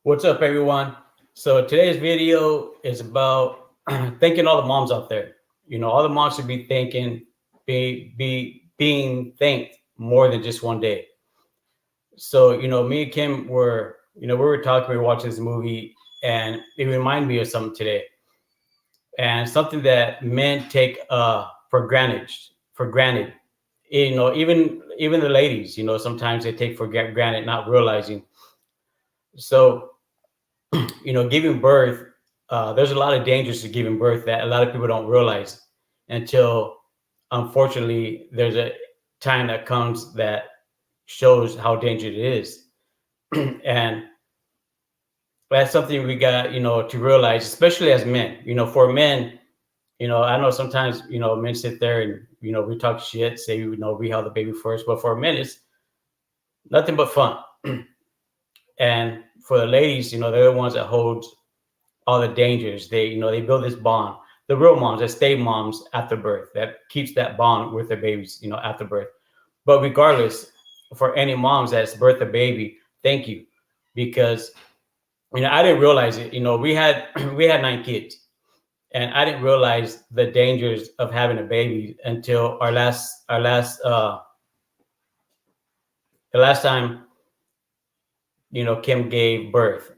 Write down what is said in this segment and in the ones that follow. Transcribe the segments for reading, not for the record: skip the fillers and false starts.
What's up, everyone? So today's video is about thanking all the moms out there. All the moms should be being thanked more than just one day. So me and Kim we were talking, we were watching this movie, and it reminded me of something today, and something that men take for granted. For granted, even the ladies, sometimes they take for granted, not realizing. So giving birth, there's a lot of dangers to giving birth that a lot of people don't realize until, unfortunately, there's a time that comes that shows how dangerous it is. And that's something we got, to realize, especially as men. For men, I know sometimes, men sit there and, we talk shit, say, we held the baby first, but for men, it's nothing but fun. And for the ladies, they're the ones that hold all the dangers. They build this bond. The real moms that stay moms after birth, that keeps that bond with their babies, after birth. But regardless, for any moms that's birthed a baby, thank you, because I didn't realize it. We had we had 9 kids, and I didn't realize the dangers of having a baby until the last time Kim gave birth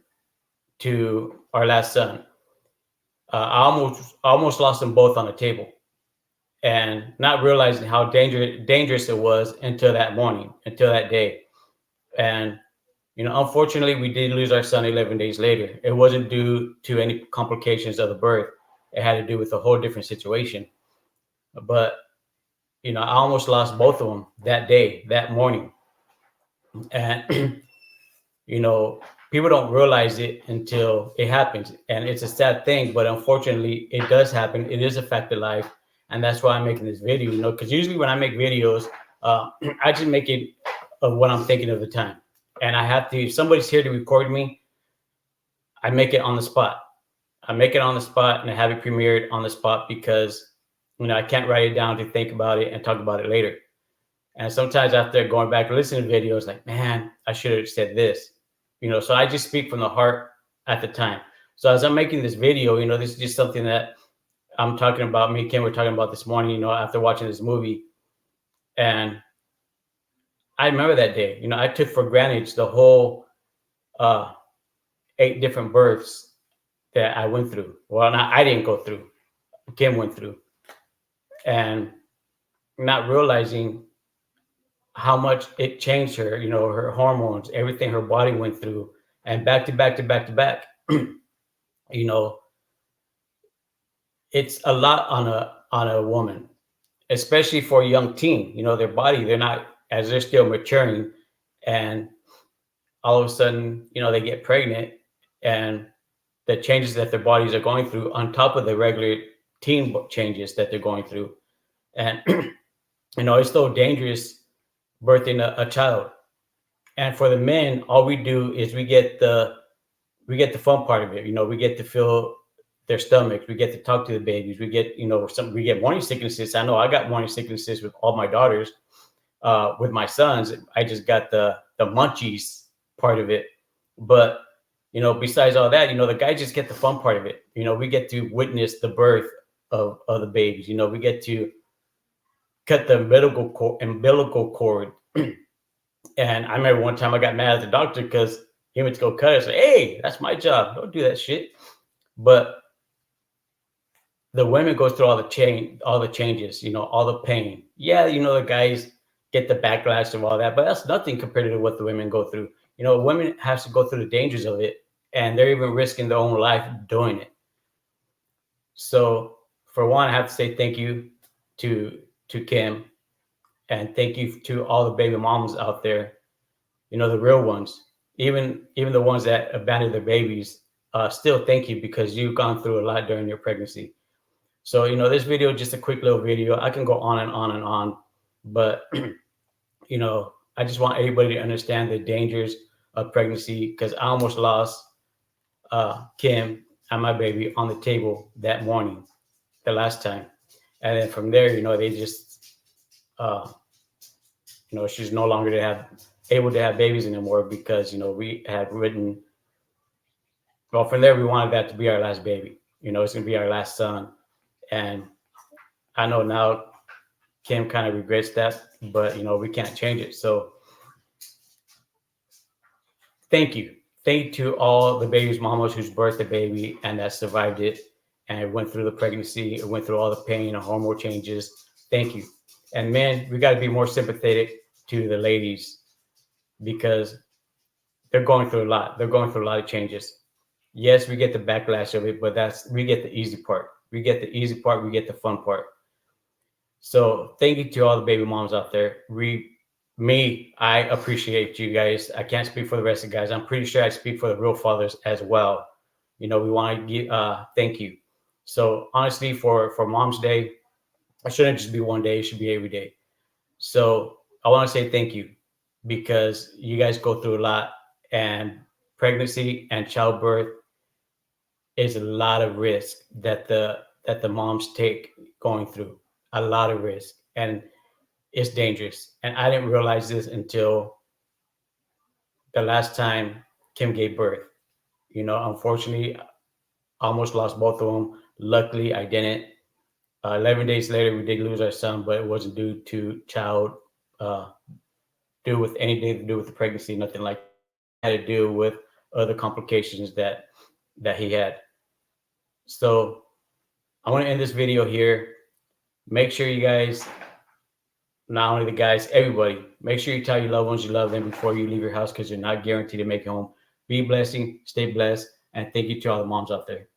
to our last son. I almost lost them both on the table, and not realizing how dangerous it was until that morning, until that day. And unfortunately, we did lose our son 11 days later. It wasn't due to any complications of the birth. It had to do with a whole different situation. But I almost lost both of them that day, that morning. And people don't realize it until it happens, and it's a sad thing, but unfortunately it does happen. It is a fact of life, and that's why I'm making this video, because usually when I make videos, I just make it of what I'm thinking of the time, and I have to, if somebody's here to record me, I make it on the spot. I make it on the spot and I have it premiered on the spot, because I can't write it down to think about it and talk about it later. And sometimes after going back and listening to videos, like, man, I should have said this. So I just speak from the heart at the time. So as I'm making this video, this is just something that I'm talking about. Me and Kim were talking about this morning, after watching this movie. And I remember that day. I took for granted the whole 8 different births that I went through. Well, I didn't go through. Kim went through. And not realizing how much it changed her, her hormones, everything her body went through, and back to back to back to back. you know, it's a lot on a woman, especially for a young teen. Their body, they're not, as they're still maturing, and all of a sudden, they get pregnant, and the changes that their bodies are going through on top of the regular teen changes that they're going through. And it's so dangerous birthing a child. And for the men, all we do is we get the fun part of it. We get to feel their stomachs. We get to talk to the babies. We get morning sicknesses. I know I got morning sicknesses with all my daughters. With my sons, I just got the munchies part of it. But besides all that, the guys just get the fun part of it. We get to witness the birth of the babies. We get to cut the umbilical cord. And I remember one time I got mad at the doctor because he went to go cut it. I said, "Hey, that's my job. Don't do that shit." But the women go through all the changes, all the pain. Yeah, the guys get the backlash of all that, but that's nothing compared to what the women go through. Women have to go through the dangers of it, and they're even risking their own life doing it. So, for one, I have to say thank you to Kim, and thank you to all the baby moms out there. The real ones, even the ones that abandoned their babies. Still, thank you, because you've gone through a lot during your pregnancy. So, this video is just a quick little video. I can go on and on and on, but, I just want everybody to understand the dangers of pregnancy, because I almost lost Kim and my baby on the table that morning, the last time. And then from there, they just, she's no longer able to have babies anymore, because, we had written Well, from there, we wanted that to be our last baby. It's going to be our last son. And I know now Kim kind of regrets that, but we can't change it. So thank you. Thank you to all the baby's mamas who's birthed the baby and that survived it and went through the pregnancy, it went through all the pain and hormone changes. Thank you. And men, we got to be more sympathetic to the ladies because they're going through a lot. They're going through a lot of changes. Yes, we get the backlash of it, but we get the easy part. We get the easy part. We get the fun part. So thank you to all the baby moms out there. I appreciate you guys. I can't speak for the rest of the guys. I'm pretty sure I speak for the real fathers as well. We want to give thank you. So honestly, for Mom's Day, it shouldn't just be one day. It should be every day. So I want to say thank you because you guys go through a lot, and pregnancy and childbirth is a lot of risk that the moms take going through. A lot of risk, and it's dangerous. And I didn't realize this until the last time Kim gave birth. Unfortunately, I almost lost both of them. Luckily, I didn't. 11 days later, we did lose our son, but it wasn't due to uh, do with anything to do with the pregnancy, nothing like that. It had to do with other complications that he had. So I want to end this video here. Make sure you guys, not only the guys, everybody, make sure you tell your loved ones you love them before you leave your house because you're not guaranteed to make it home. Be blessing, stay blessed, and thank you to all the moms out there.